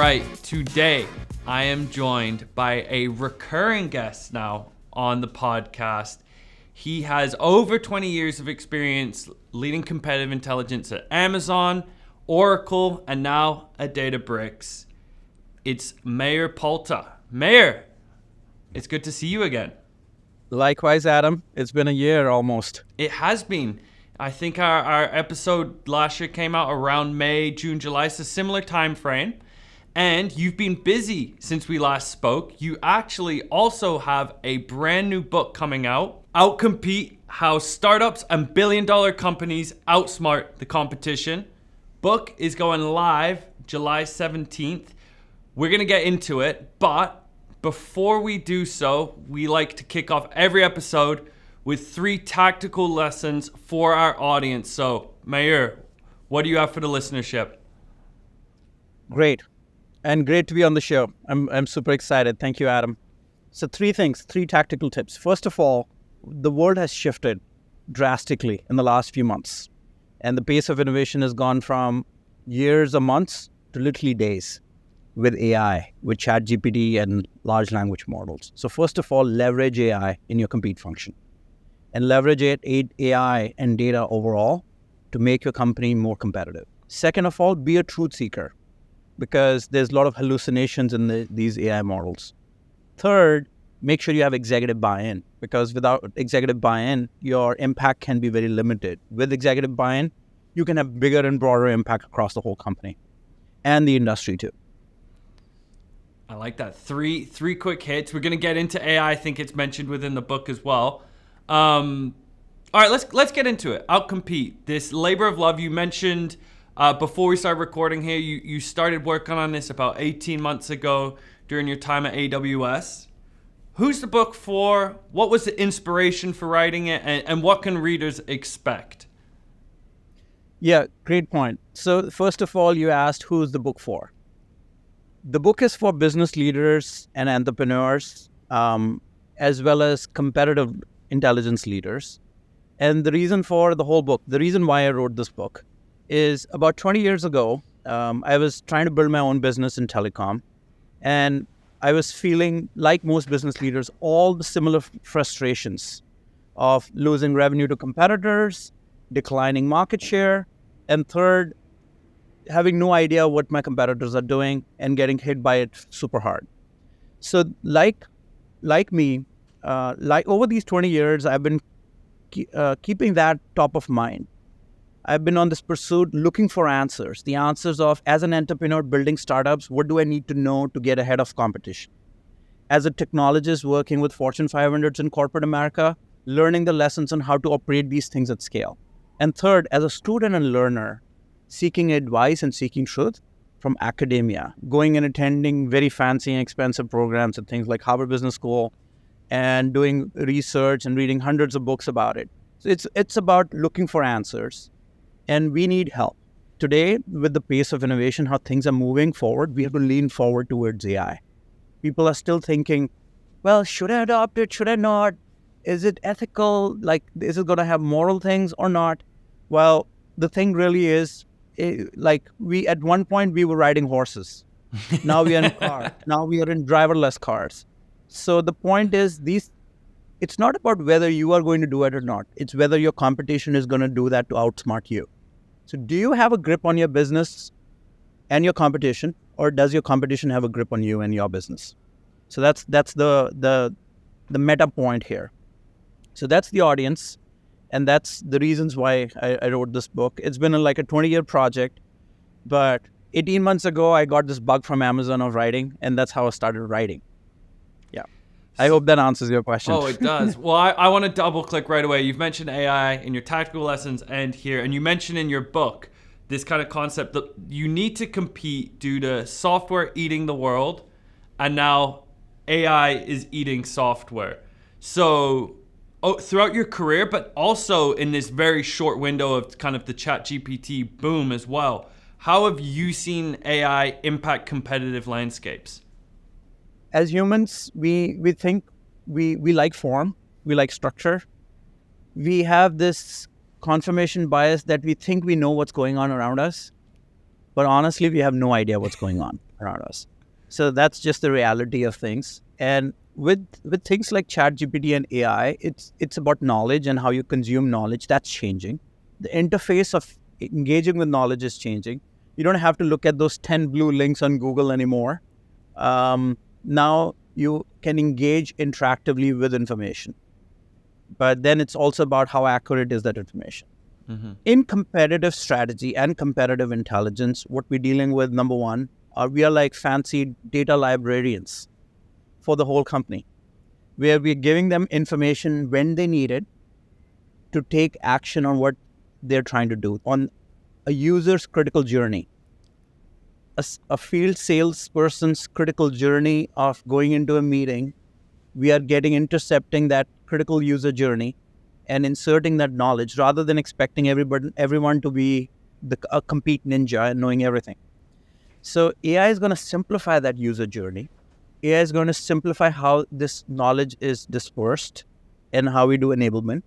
right, today I am joined by a recurring guest now on the podcast. He has over 20 years of experience leading competitive intelligence at Amazon, Oracle, and now at Databricks. It's Mayur Palta. Mayur, it's good to see you again. Likewise, Adam. It's been a year almost. It has been. I think our episode last year came out around May, June, July. It's a similar time frame. And you've been busy since we last spoke. You actually also have a brand new book coming out, Outcompete, How Startups and Billion-Dollar Companies Outsmart the Competition. Book is going live July 17th. We're going to get into it, but before we do so, we like to kick off every episode with 3 tactical lessons for our audience. So, Mayur, what do you have for the listenership? Great. And great to be on the show. I'm super excited. Thank you, Adam. So 3 things, 3 tactical tips. First of all, the world has shifted drastically in the last few months. And the pace of innovation has gone from years or months to literally days with AI, with ChatGPT and large language models. So first of all, leverage AI in your compete function. And leverage AI and data overall to make your company more competitive. Second of all, be a truth seeker, because there's a lot of hallucinations in these AI models. Third, make sure you have executive buy-in, because without executive buy-in, your impact can be very limited. With executive buy-in, you can have bigger and broader impact across the whole company and the industry too. I like that. Three quick hits. We're going to get into AI. I think it's mentioned within the book as well. All right, let's get into it. Outcompete, this labor of love you mentioned. Before we started recording here, you started working on this about 18 months ago during your time at AWS. Who's the book for? What was the inspiration for writing it? And what can readers expect? Yeah, great point. So first of all, you asked who's the book for? The book is for business leaders and entrepreneurs, as well as competitive intelligence leaders. And the reason for the whole book, the reason why I wrote this book, is about 20 years ago, I was trying to build my own business in telecom. And I was feeling, like most business leaders, all the similar frustrations of losing revenue to competitors, declining market share, and third, having no idea what my competitors are doing and getting hit by it super hard. So like me, over these 20 years, I've been keeping that top of mind. I've been on this pursuit looking for answers. The answers of, as an entrepreneur building startups, what do I need to know to get ahead of competition? As a technologist working with Fortune 500s in corporate America, learning the lessons on how to operate these things at scale. And third, as a student and learner, seeking advice and seeking truth from academia, going and attending very fancy and expensive programs at things like Harvard Business School and doing research and reading hundreds of books about it. So it's about looking for answers. And we need help. Today, with the pace of innovation, how things are moving forward, we have to lean forward towards AI. People are still thinking, well, should I adopt it? Should I not? Is it ethical? Like, is it going to have moral things or not? Well, the thing really is, at one point, we were riding horses. Now we are in cars. Now we are in driverless cars. So the point is, it's not about whether you are going to do it or not. It's whether your competition is going to do that to outsmart you. So do you have a grip on your business and your competition, or does your competition have a grip on you and your business? So that's the meta point here. So that's the audience, and that's the reasons why I wrote this book. It's been like a 20-year project, but 18 months ago, I got this bug from Amazon of writing, and that's how I started writing. Yeah. I hope that answers your question. Oh, it does. Well, I want to double click right away. You've mentioned AI in your tactical lessons and here, and you mentioned in your book this kind of concept that you need to compete due to software eating the world, and now AI is eating software. So throughout your career, but also in this very short window of kind of the ChatGPT boom as well, how have you seen AI impact competitive landscapes? As humans, we think we like form, we like structure. We have this confirmation bias that we think we know what's going on around us, but honestly, we have no idea what's going on. around us. So that's just the reality of things. And with things like ChatGPT and AI, it's about knowledge and how you consume knowledge. That's changing. The interface of engaging with knowledge is changing. You don't have to look at those 10 blue links on Google anymore. Now you can engage interactively with information. But then it's also about how accurate is that information. Mm-hmm. In competitive strategy and competitive intelligence, what we're dealing with, number one, we are like fancy data librarians for the whole company, where we're giving them information when they need it to take action on what they're trying to do on a user's critical journey. A field salesperson's critical journey of going into a meeting, we are intercepting that critical user journey and inserting that knowledge rather than expecting everyone to be a complete ninja and knowing everything. So AI is going to simplify that user journey. AI is going to simplify how this knowledge is dispersed and how we do enablement.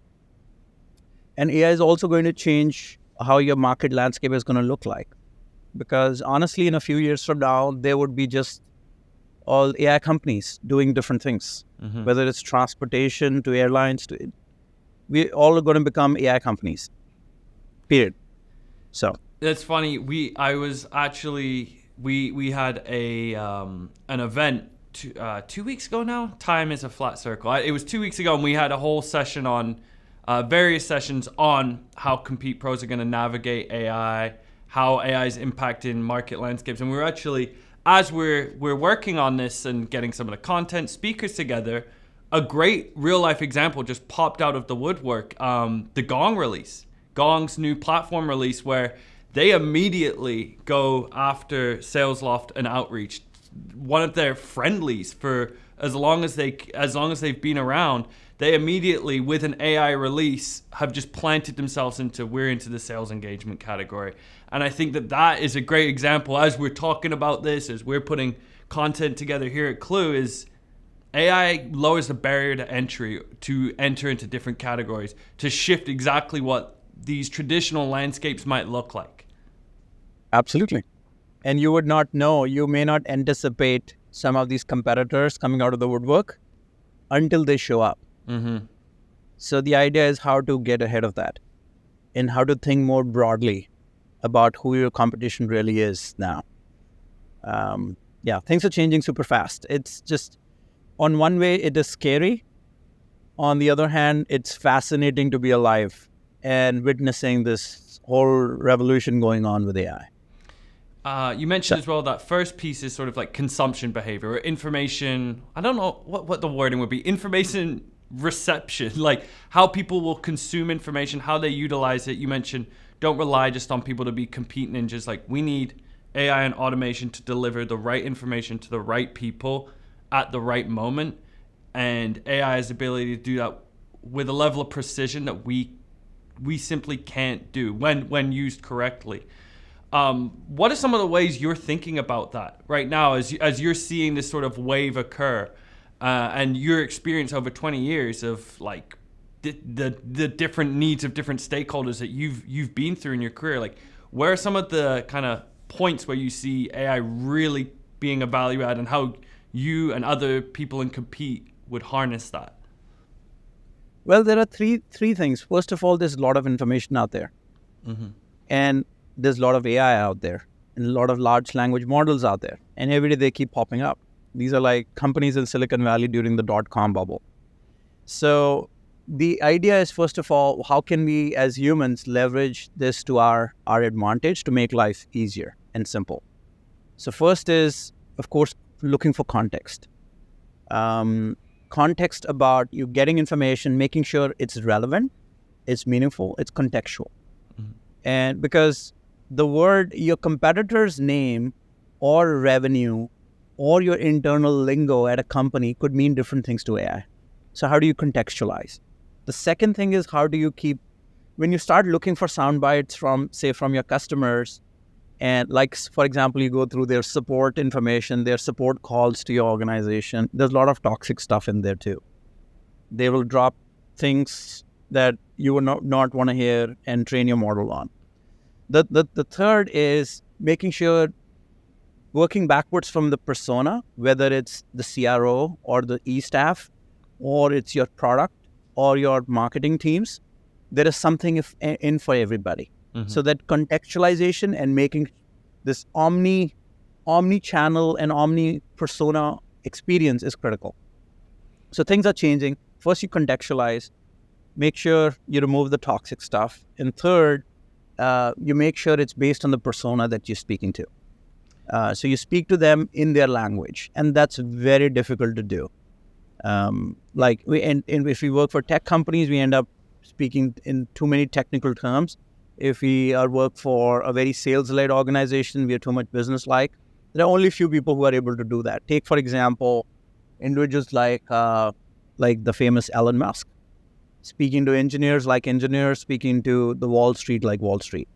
And AI is also going to change how your market landscape is going to look like. Because honestly, in a few years from now, there would be just all AI companies doing different things, Mm-hmm. whether it's transportation to airlines to we all are going to become AI companies. Period. So That's funny. We had an event 2 weeks ago now. Time is a flat circle. It was 2 weeks ago, and we had a whole session on various sessions on how Compete pros are going to navigate AI, how AI is impacting market landscapes, and we were actually, as we're working on this and getting some of the content speakers together, a great real life example just popped out of the woodwork. The Gong release, Gong's new platform release, where they immediately go after SalesLoft and Outreach, one of their friendlies for as long as they've been around. They immediately, with an AI release, have just planted themselves into the sales engagement category. And I think that is a great example as we're talking about this, as we're putting content together here at Clue, is AI lowers the barrier to entry to enter into different categories, to shift exactly what these traditional landscapes might look like. absolutely. And you would not know, you may not anticipate some of these competitors coming out of the woodwork until they show up. Mm-hmm. So the idea is how to get ahead of that and how to think more broadly about who your competition really is now. Things are changing super fast. It's just, on one way, it is scary. On the other hand, it's fascinating to be alive and witnessing this whole revolution going on with AI. You mentioned as well that first piece is sort of like consumption behavior or information. I don't know what the wording would be. Information reception, like how people will consume information, how they utilize it. You mentioned don't rely just on people to be compete ninjas. Like, we need AI and automation to deliver the right information to the right people at the right moment. And AI has the ability to do that with a level of precision that we simply can't do when used correctly. What are some of the ways you're thinking about that right now as you're seeing this sort of wave occur, and your experience over 20 years of like the different needs of different stakeholders that you've been through in your career? Like, where are some of the kind of points where you see AI really being a value add, and how you and other people in Compete would harness that? Well, there are three things. First of all, there's a lot of information out there. Mm-hmm. And there's a lot of AI out there and a lot of large language models out there. And every day they keep popping up. These are like companies in Silicon Valley during the .com bubble. So the idea is, first of all, how can we as humans leverage this to our advantage to make life easier and simple? So first is, of course, looking for context. Context about you getting information, making sure it's relevant, it's meaningful, it's contextual. Mm-hmm. And because the word, your competitor's name or revenue or your internal lingo at a company could mean different things to AI. So how do you contextualize? The second thing is, how do you keep, when you start looking for sound bites from your customers, and like, for example, you go through their support information, their support calls to your organization, there's a lot of toxic stuff in there too. They will drop things that you would not want to hear and train your model on. The third is making sure working backwards from the persona, whether it's the CRO or the e-staff, or it's your product or your marketing teams, there is something in for everybody. So that contextualization and making this omni-channel and omni-persona experience is critical. So things are changing. First, you contextualize, make sure you remove the toxic stuff. And third, you make sure it's based on the persona that you're speaking to. So you speak to them in their language, and that's very difficult to do. If we work for tech companies, we end up speaking in too many technical terms. If we work for a very sales-led organization, we are too much business-like. There are only a few people who are able to do that. Take, for example, individuals like the famous Elon Musk, speaking to engineers like engineers, speaking to the Wall Street like Wall Street.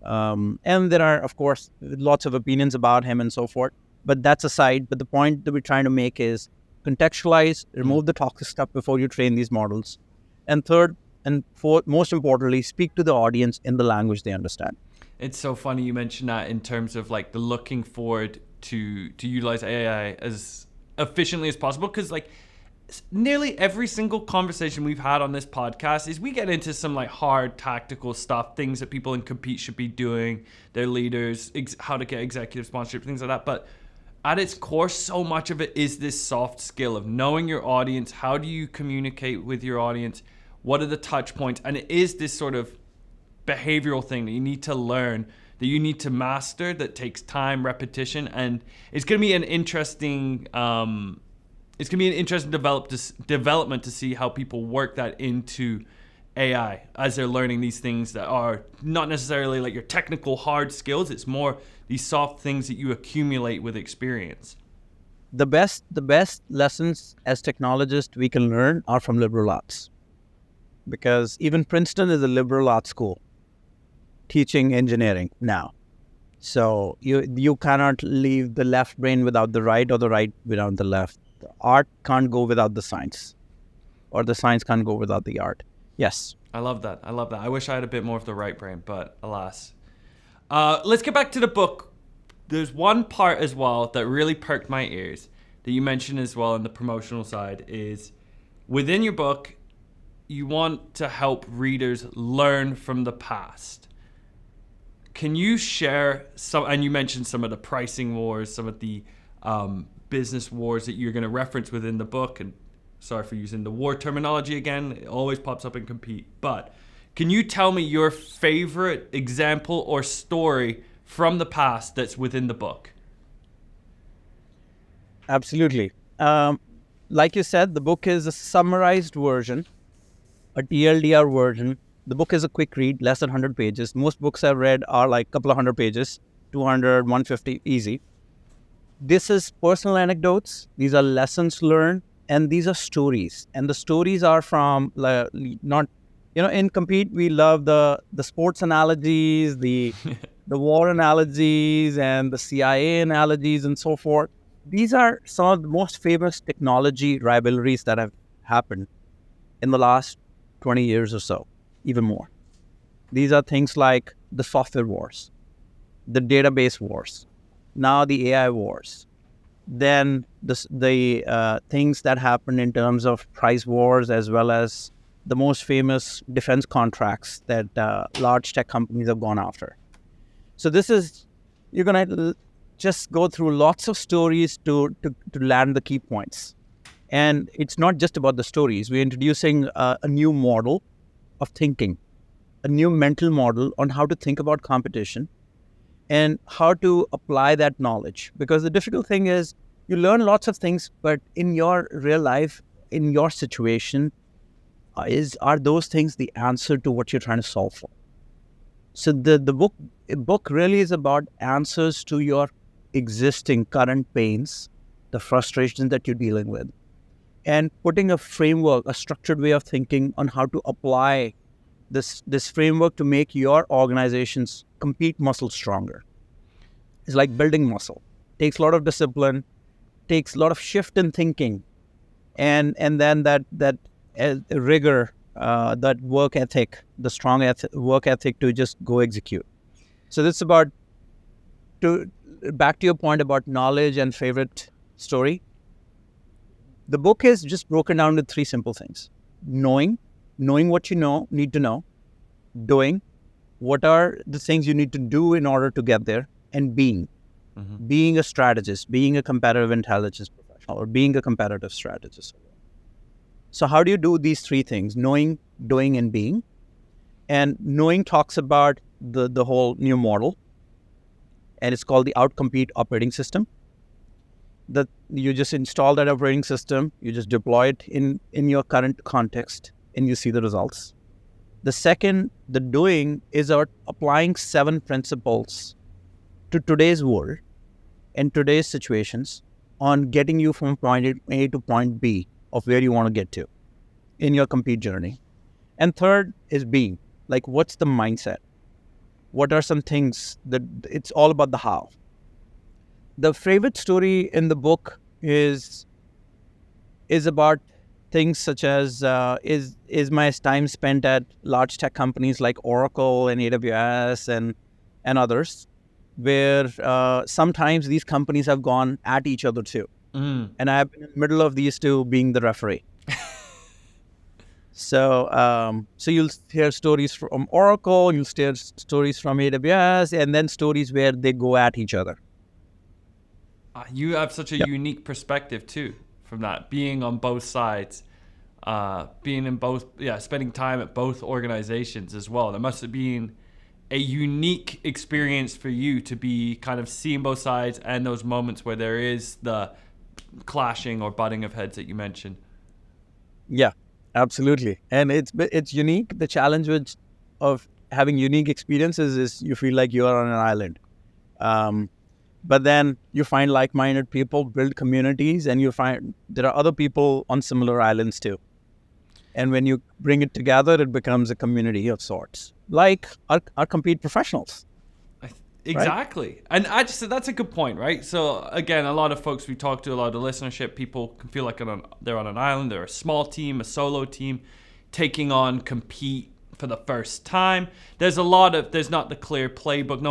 And there are, of course, lots of opinions about him and so forth. But that's aside. But the point that we're trying to make is contextualize, remove the toxic stuff before you train these models. And third, and fourth, most importantly, speak to the audience in the language they understand. It's so funny you mentioned that in terms of like the looking forward to utilize AI as efficiently as possible, because like nearly every single conversation we've had on this podcast is we get into some like hard tactical stuff, things that people in Compete should be doing, their leaders, how to get executive sponsorship, things like that. But at its core, so much of it is this soft skill of knowing your audience. How do you communicate with your audience? What are the touch points? And it is this sort of behavioral thing that you need to learn, that you need to master, that takes time, repetition, and it's going to be an interesting development to see how people work that into AI as they're learning these things that are not necessarily like your technical hard skills. It's more these soft things that you accumulate with experience. The best lessons as technologists we can learn are from liberal arts, because even Princeton is a liberal arts school teaching engineering now. So you cannot leave the left brain without the right, or the right without the left. The art can't go without the science, or the science can't go without the art. Yes. I love that. I wish I had a bit more of the right brain, but alas. Let's get back to the book. There's one part as well that really perked my ears that you mentioned as well on the promotional side is within your book, you want to help readers learn from the past. Can you share some, and you mentioned some of the pricing wars, some of the business wars that you're going to reference within the book, and sorry for using the war terminology again, it always pops up in Compete, but can you tell me your favorite example or story from the past that's within the book? Absolutely. Like you said, the book is a summarized version, a TLDR version. The book is a quick read, less than 100 pages. Most books I've read are like a couple of hundred pages, 200, 150, easy. This is personal anecdotes. These are lessons learned, and these are stories. And the stories are from in Compete, we love the sports analogies, the war analogies, and the CIA analogies, and so forth. These are some of the most famous technology rivalries that have happened in the last 20 years or so, even more. These are things like the software wars, the database wars, now the AI wars, then the things that happen in terms of price wars, as well as the most famous defense contracts that large tech companies have gone after. So you're going to just go through lots of stories to land the key points. And it's not just about the stories. We're introducing a new model of thinking, a new mental model on how to think about competition and how to apply that knowledge. Because the difficult thing is you learn lots of things, but in your real life, in your situation, are those things the answer to what you're trying to solve for? So the book really is about answers to your existing current pains, the frustrations that you're dealing with, and putting a framework, a structured way of thinking on how to apply this framework to make your organization's Compete muscle stronger. It's like building muscle. Takes a lot of discipline, takes a lot of shift in thinking, and then that rigor, that work ethic, the strong work ethic to just go execute. So it's about back to your point about knowledge and favorite story, the book is just broken down to three simple things: knowing what you need to know; doing, what are the things you need to do in order to get there; and being a strategist, being a competitive intelligence professional, or being a competitive strategist. So how do you do these three things: knowing, doing, and being? And knowing talks about the whole new model, and it's called the Outcompete operating system. That you just install that operating system, you just deploy it in your current context, and you see the results. The second, the doing, is about applying 7 principles to today's world and today's situations on getting you from point A to point B of where you want to get to in your compete journey. And third is being, like, what's the mindset? What are some things that it's all about the how? The favorite story in the book is about things such as is my time spent at large tech companies like Oracle and AWS and others, where sometimes these companies have gone at each other too. And I have been in the middle of these two, being the referee. So you'll hear stories from Oracle, you'll hear stories from AWS, and then stories where they go at each other. You have such a unique perspective too, from that, being on both sides, being in both, spending time at both organizations as well. That must have been a unique experience for you to be kind of seeing both sides and those moments where there is the clashing or butting of heads that you mentioned. Yeah, absolutely. And it's unique. The challenge of having unique experiences is you feel like you are on an island. But then you find like-minded people, build communities, and you find there are other people on similar islands too. And when you bring it together, it becomes a community of sorts, like our compete professionals. Exactly. Right? And I just said that's a good point, right? So again, a lot of folks we talk to, a lot of the listenership, people can feel like they're on an island. They're a small team, a solo team, taking on compete for the first time. There's not the clear playbook.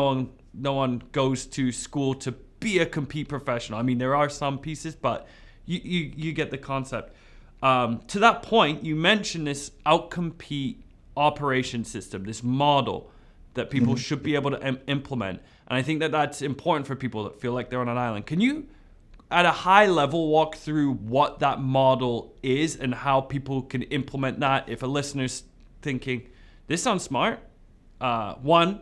No one goes to school to be a compete professional. I mean, there are some pieces, but you get the concept. To that point, you mentioned this Outcompete operation system, this model that people should be able to implement. And I think that that's important for people that feel like they're on an island. Can you, at a high level, walk through what that model is and how people can implement that? If a listener's thinking, this sounds smart, one,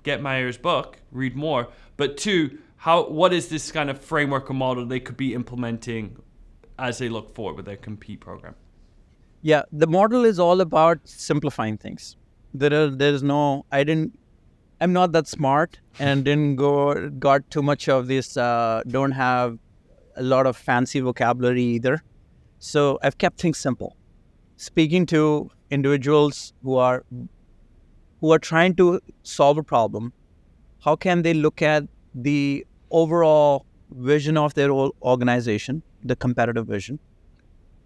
get Mayur's book, read more. But two, what is this kind of framework or model they could be implementing as they look forward with their compete program? Yeah, the model is all about simplifying things. I'm not that smart and got too much of this, don't have a lot of fancy vocabulary either. So I've kept things simple. Speaking to individuals who are trying to solve a problem, how can they look at the overall vision of their organization, the competitive vision,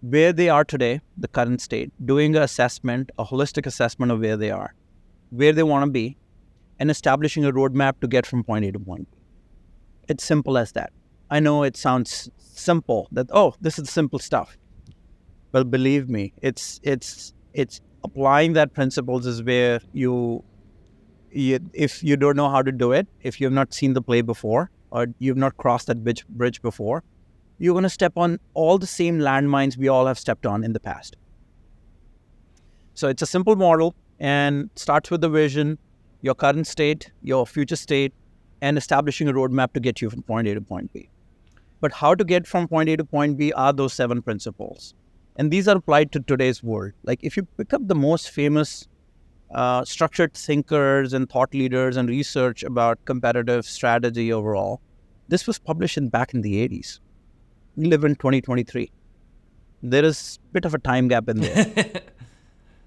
where they are today, the current state, doing a holistic assessment of where they are, where they want to be, and establishing a roadmap to get from point A to point B. It's simple as that. I know it sounds simple, that, this is simple stuff. But believe me, it's applying that principles is where if you don't know how to do it, if you've not seen the play before, or you've not crossed that bridge before, you're going to step on all the same landmines we all have stepped on in the past. So it's a simple model and starts with the vision, your current state, your future state, and establishing a roadmap to get you from point A to point B. But how to get from point A to point B are those 7 principles. And these are applied to today's world. Like, if you pick up the most famous structured thinkers and thought leaders and research about competitive strategy overall, this was published back in the 80s. We live in 2023. There is a bit of a time gap in there.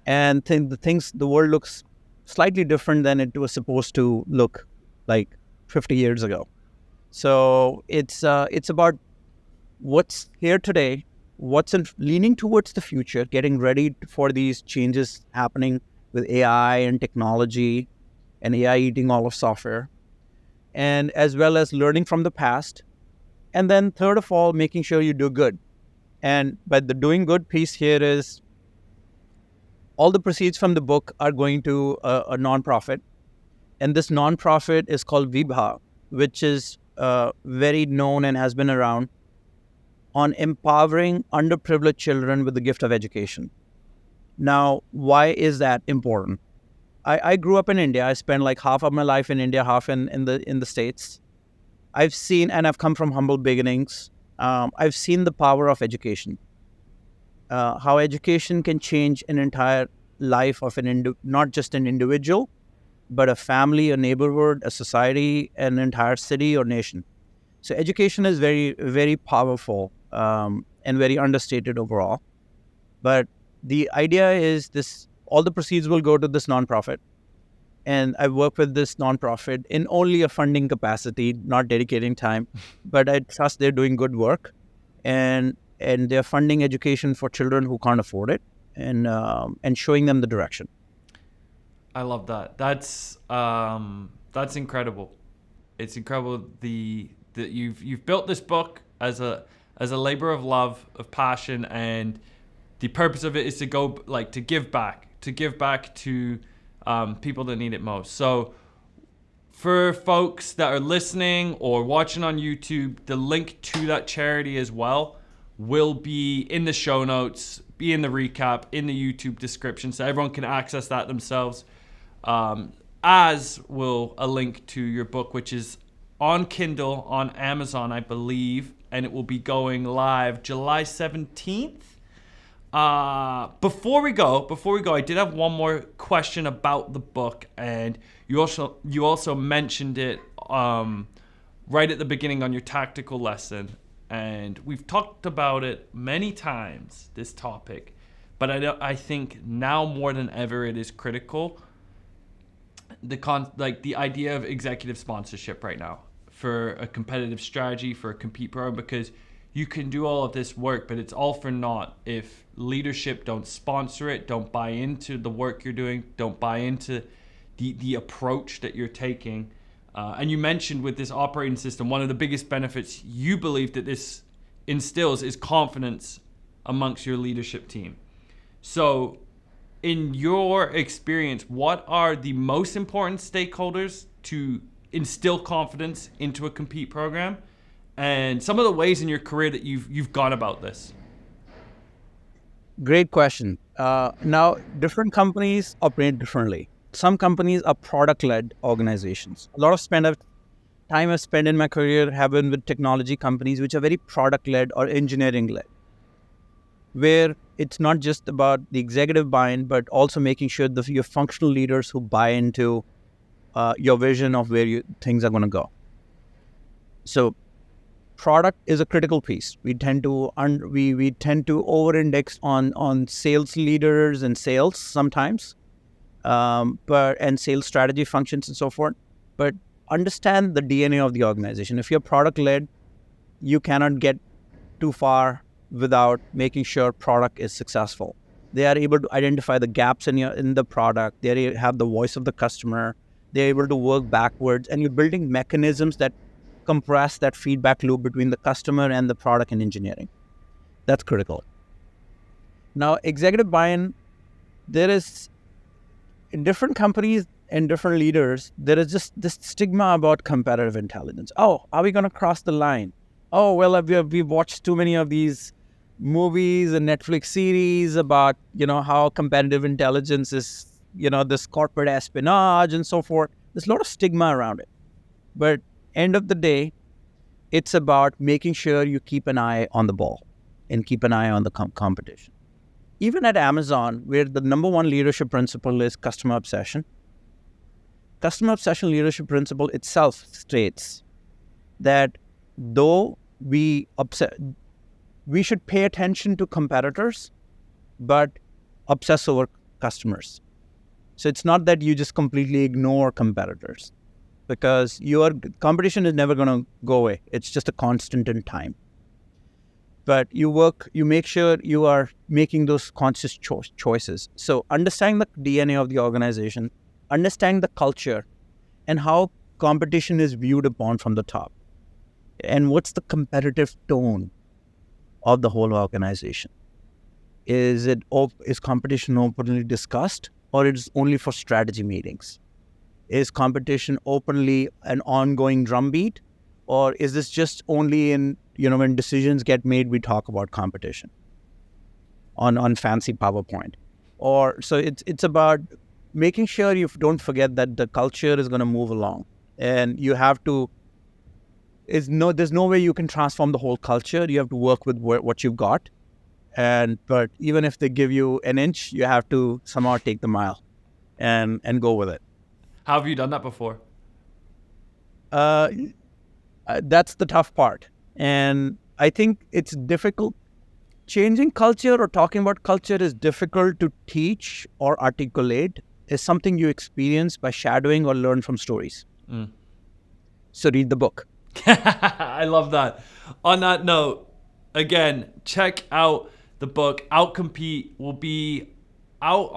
And the world looks slightly different than it was supposed to look like 50 years ago. So it's about what's here today, leaning towards the future, getting ready for these changes happening with AI and technology, and AI eating all of software, and as well as learning from the past. And then third of all, making sure you do good. But the doing good piece here is all the proceeds from the book are going to a nonprofit. And this nonprofit is called Vibha, which is very known and has been around on empowering underprivileged children with the gift of education. Now, why is that important? I grew up in India. I spent like half of my life in India, half in the States. I've seen, and I've come from humble beginnings. I've seen the power of education. How education can change an entire life of not just an individual, but a family, a neighborhood, a society, an entire city or nation. So education is very, very powerful and very understated overall. But the idea is this: all the proceeds will go to this nonprofit. And I work with this nonprofit in only a funding capacity, not dedicating time, but I trust they're doing good work, and they're funding education for children who can't afford it, and showing them the direction. I love that. That's incredible. It's incredible that you've built this book as a labor of love, of passion, and the purpose of it is to go to give back to people that need it most. So for folks that are listening or watching on YouTube, the link to that charity as well will be in the show notes, be in the recap, in the YouTube description, so everyone can access that themselves. As will a link to your book, which is on Kindle, on Amazon, I believe, and it will be going live July 17th. Before we go, I did have one more question about the book, and you also mentioned it right at the beginning on your tactical lesson, and we've talked about it many times, this topic, but I think now more than ever it is critical. The idea of executive sponsorship right now for a competitive strategy, for a compete program, because you can do all of this work, but it's all for naught if leadership don't sponsor it, don't buy into the work you're doing, don't buy into the approach that you're taking. And you mentioned with this operating system, one of the biggest benefits you believe that this instills is confidence amongst your leadership team. So in your experience, what are the most important stakeholders to instill confidence into a compete program, and some of the ways in your career that you've gone about this? Great question. Now, different companies operate differently. Some companies are product-led organizations. A lot of time I've spent in my career have been with technology companies which are very product-led or engineering-led, where it's not just about the executive buy-in, but also making sure that your functional leaders who buy into your vision of where things are going to go. So product is a critical piece. We tend to over-index on sales leaders and sales sometimes, and sales strategy functions and so forth. But understand the DNA of the organization. If you're product-led, you cannot get too far without making sure product is successful. They are able to identify the gaps in the product. They have the voice of the customer. They're able to work backwards, and you're building mechanisms that compress that feedback loop between the customer and the product and engineering. That's critical. Now, executive buy-in, there is, in different companies and different leaders, there is just this stigma about competitive intelligence. Oh, are we going to cross the line? Oh, well, we've watched too many of these movies and Netflix series about, how competitive intelligence is, this corporate espionage and so forth. There's a lot of stigma around it. But end of the day, it's about making sure you keep an eye on the ball and keep an eye on the competition. Even at Amazon, where the number one leadership principle is customer obsession leadership principle itself states that though we should pay attention to competitors, but obsess over customers. So it's not that you just completely ignore competitors, because your competition is never going to go away. It's just a constant in time. But you make sure you are making those conscious choices. So understanding the DNA of the organization, understanding the culture, and how competition is viewed upon from the top? And what's the competitive tone of the whole organization? Is competition openly discussed, or it's only for strategy meetings? Is competition openly an ongoing drumbeat, or is this just only in, when decisions get made, we talk about competition on fancy PowerPoint? Or so it's about making sure you don't forget that the culture is going to move along, and you have to. There's no way you can transform the whole culture. You have to work with what you've got, but even if they give you an inch, you have to somehow take the mile, and go with it. How have you done that before? That's the tough part, and I think it's difficult. Changing culture or talking about culture is difficult to teach or articulate. It's something you experience by shadowing or learn from stories. So read the book. I love that. On that note, again, check out the book. Outcompete will be out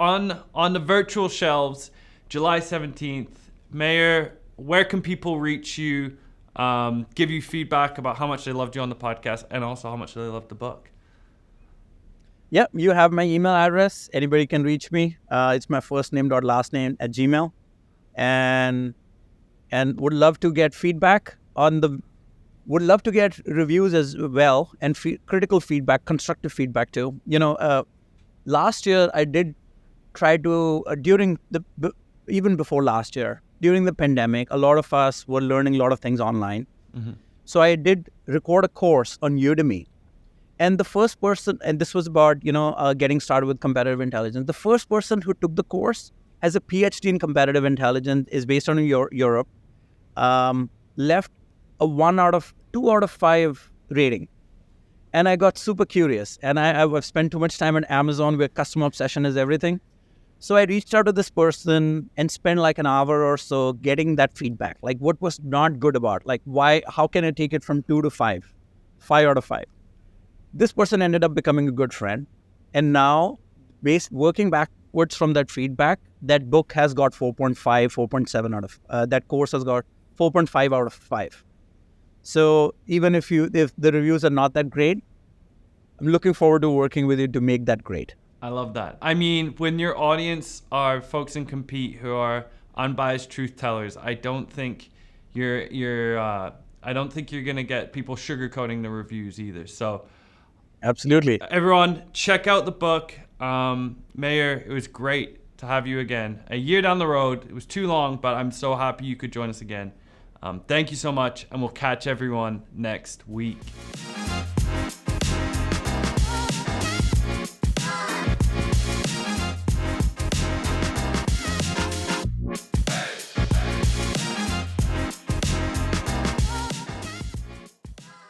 on the virtual shelves July 17th. Mayur, where can people reach you, give you feedback about how much they loved you on the podcast, and also how much they loved the book? Yep, you have my email address. Anybody can reach me. It's my first name dot last name at Gmail, and would love to get feedback would love to get reviews as well, and critical feedback, constructive feedback too. Last year I did try to even before last year, during the pandemic, a lot of us were learning a lot of things online. So I did record a course on Udemy. And the first person, and this was about, getting started with competitive intelligence. The first person who took the course has a PhD in competitive intelligence, is based on Europe, left a 2 out of 5 rating. And I got super curious. And I've spent too much time on Amazon, where customer obsession is everything. So I reached out to this person and spent like an hour or so getting that feedback. Like, what was not good about? Like, how can I take it from 2 to 5? 5 out of 5. This person ended up becoming a good friend. And now, working backwards from that feedback, that book has got 4.5, 4.7 out of, that course has got 4.5 out of 5. So even if the reviews are not that great, I'm looking forward to working with you to make that great. I love that. I mean, when your audience are folks in Compete who are unbiased truth tellers, I don't think you're gonna get people sugarcoating the reviews either. So absolutely, everyone, check out the book. Mayur, it was great to have you again. A year down the road, it was too long, but I'm so happy you could join us again. Thank you so much, and we'll catch everyone next week.